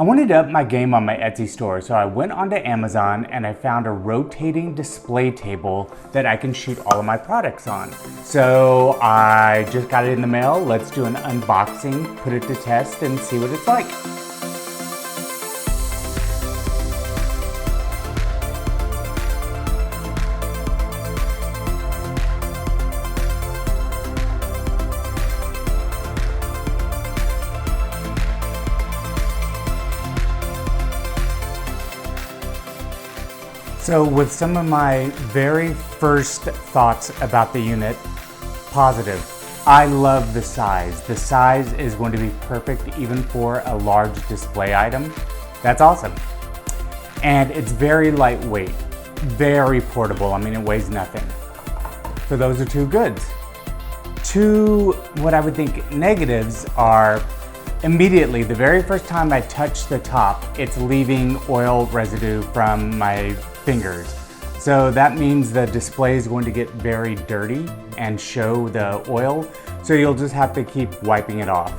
I wanted to up my game on my Etsy store, so I went onto Amazon and I found a rotating display table that I can shoot all of my products on. So I just got it in the mail. Let's do an unboxing, put it to test, and see what it's like. So with some of my very first thoughts about the unit, positive. I love the size. The size is going to be perfect even for a large display item. That's awesome. And it's very lightweight, very portable. I mean, it weighs nothing. So those are two goods. Two, what I would think negatives are, immediately, the very first time I touch the top, it's leaving oil residue from my fingers. So that means the display is going to get very dirty and show the oil. So you'll just have to keep wiping it off.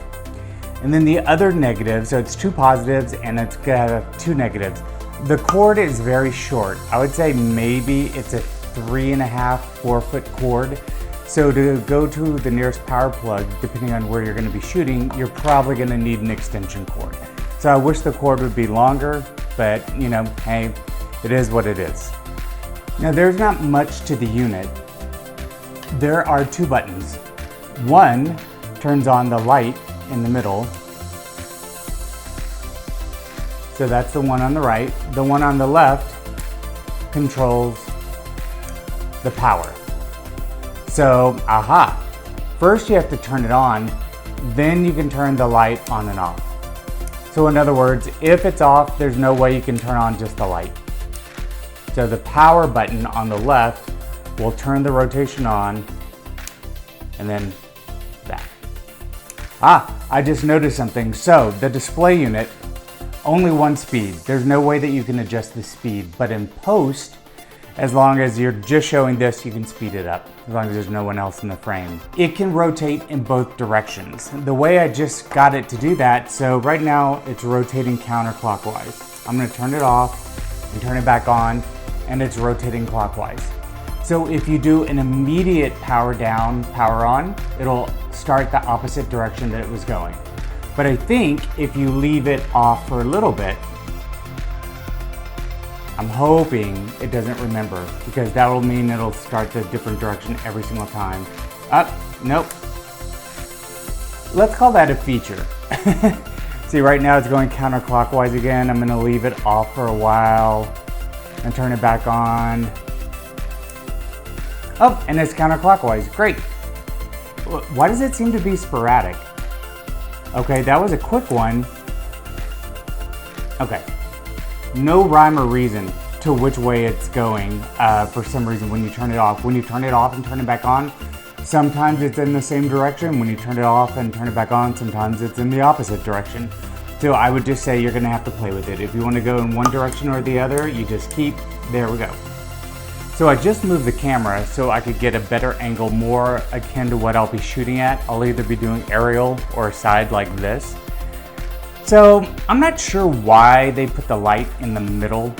And then the other negative, so it's two positives and it's got two negatives. The cord is very short. I would say maybe it's a 3.5, 4 foot cord. So to go to the nearest power plug, depending on where you're going to be shooting, you're probably going to need an extension cord. So I wish the cord would be longer, but you know, hey, it is what it is. Now there's not much to the unit. There are two buttons. One turns on the light in the middle. So that's the one on the right. The one on the left controls the power. So, aha, first you have to turn it on, then you can turn the light on and off. So in other words, if it's off, there's no way you can turn on just the light. So the power button on the left will turn the rotation on, and then that. I just noticed something. So the display unit, only one speed. There's no way that you can adjust the speed, but in post, as long as you're just showing this, you can speed it up, as long as there's no one else in the frame. It can rotate in both directions. The way I just got it to do that, so right now it's rotating counterclockwise. I'm gonna turn it off and turn it back on, and it's rotating clockwise. So if you do an immediate power down, power on, it'll start the opposite direction that it was going. But I think if you leave it off for a little bit, I'm hoping it doesn't remember, because that will mean it'll start the different direction every single time. Nope. Let's call that a feature. See, right now it's going counterclockwise again. I'm gonna leave it off for a while and turn it back on. Oh, and it's counterclockwise, great. Why does it seem to be sporadic? Okay, that was a quick one. Okay. No rhyme or reason to which way it's going for some reason when you turn it off. When you turn it off and turn it back on, sometimes it's in the same direction. When you turn it off and turn it back on, sometimes it's in the opposite direction. So I would just say you're gonna have to play with it. If you wanna go in one direction or the other, you just keep, there we go. So I just moved the camera so I could get a better angle, more akin to what I'll be shooting at. I'll either be doing aerial or a side like this. So I'm not sure why they put the light in the middle.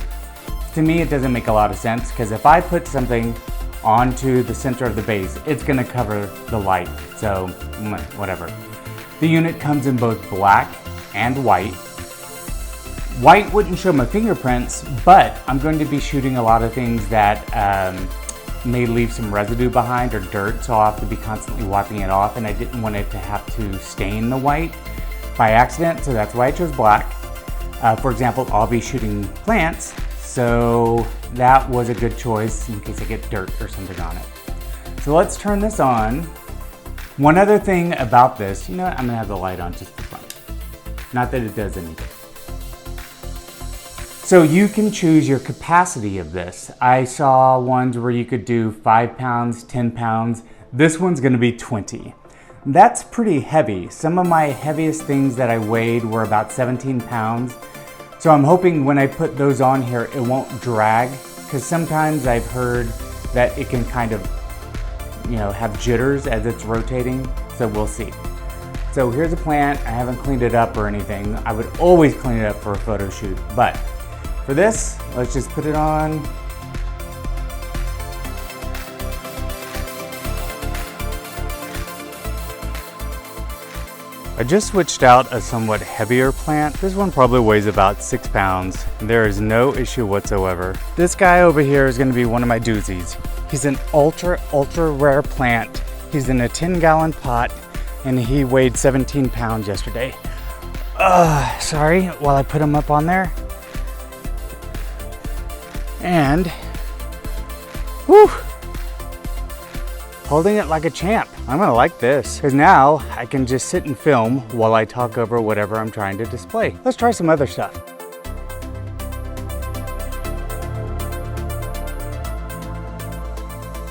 To me, it doesn't make a lot of sense, because if I put something onto the center of the base, it's gonna cover the light, so whatever. The unit comes in both black and white. White wouldn't show my fingerprints, but I'm going to be shooting a lot of things that may leave some residue behind or dirt, so I'll have to be constantly wiping it off, and I didn't want it to have to stain the white by accident, so that's why I chose black. For example, I'll be shooting plants, so that was a good choice in case I get dirt or something on it. So let's turn this on. One other thing about this, you know what, I'm gonna have the light on just for fun. Not that it does anything. So you can choose your capacity of this. I saw ones where you could do 5 pounds, 10 pounds. This one's gonna be 20. That's pretty heavy. Some of my heaviest things that I weighed were about 17 pounds. So I'm hoping when I put those on here, it won't drag, because sometimes I've heard that it can kind of, you know, have jitters as it's rotating. So we'll see. So here's a plant. I haven't cleaned it up or anything. I would always clean it up for a photo shoot, but for this, let's just put it on. I just switched out a somewhat heavier plant. This one probably weighs about 6 pounds. There is no issue whatsoever. This guy over here is gonna be one of my doozies. He's an ultra rare plant. He's in a 10-gallon pot and he weighed 17 pounds yesterday. Sorry, while I put him up on there. And, whew, holding it like a champ. I'm gonna like this, because now I can just sit and film while I talk over whatever I'm trying to display. Let's try some other stuff.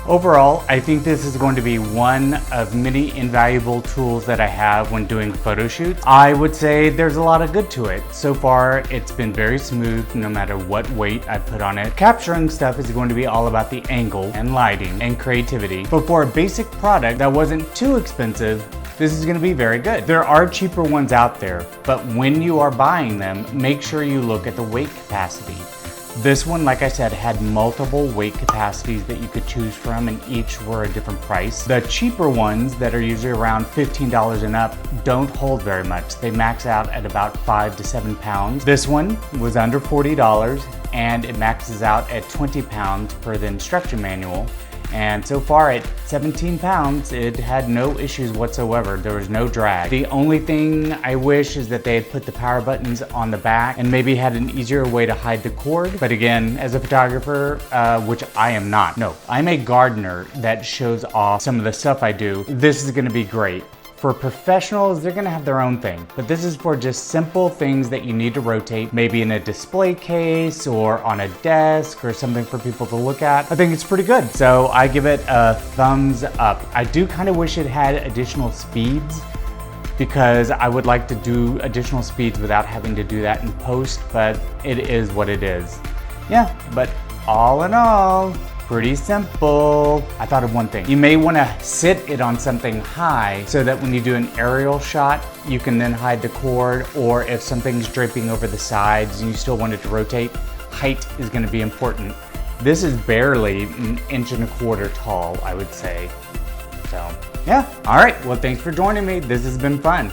Overall, I think this is going to be one of many invaluable tools that I have when doing photo shoots. I would say there's a lot of good to it. So far, it's been very smooth no matter what weight I put on it. Capturing stuff is going to be all about the angle and lighting and creativity. But for a basic product that wasn't too expensive, this is going to be very good. There are cheaper ones out there, but when you are buying them, make sure you look at the weight capacity. This one, like I said, had multiple weight capacities that you could choose from, and each were a different price. The cheaper ones that are usually around $15 and up don't hold very much. They max out at about 5 to 7 pounds. This one was under $40 and it maxes out at 20 pounds per the instruction manual. And so far at 17 pounds, it had no issues whatsoever. There was no drag. The only thing I wish is that they had put the power buttons on the back and maybe had an easier way to hide the cord. But again, as a photographer, which I am not, no, I'm a gardener that shows off some of the stuff I do. This is gonna be great. For professionals, they're gonna have their own thing, but this is for just simple things that you need to rotate, maybe in a display case or on a desk or something for people to look at. I think it's pretty good. So I give it a thumbs up. I do kind of wish it had additional speeds because I would like to do additional speeds without having to do that in post, but it is what it is. Yeah, but all in all, pretty simple. I thought of one thing. You may want to sit it on something high so that when you do an aerial shot, you can then hide the cord, or if something's draping over the sides and you still want it to rotate, height is going to be important. This is barely 1.25 inches tall, I would say. So, yeah. All right. Well, thanks for joining me. This has been fun.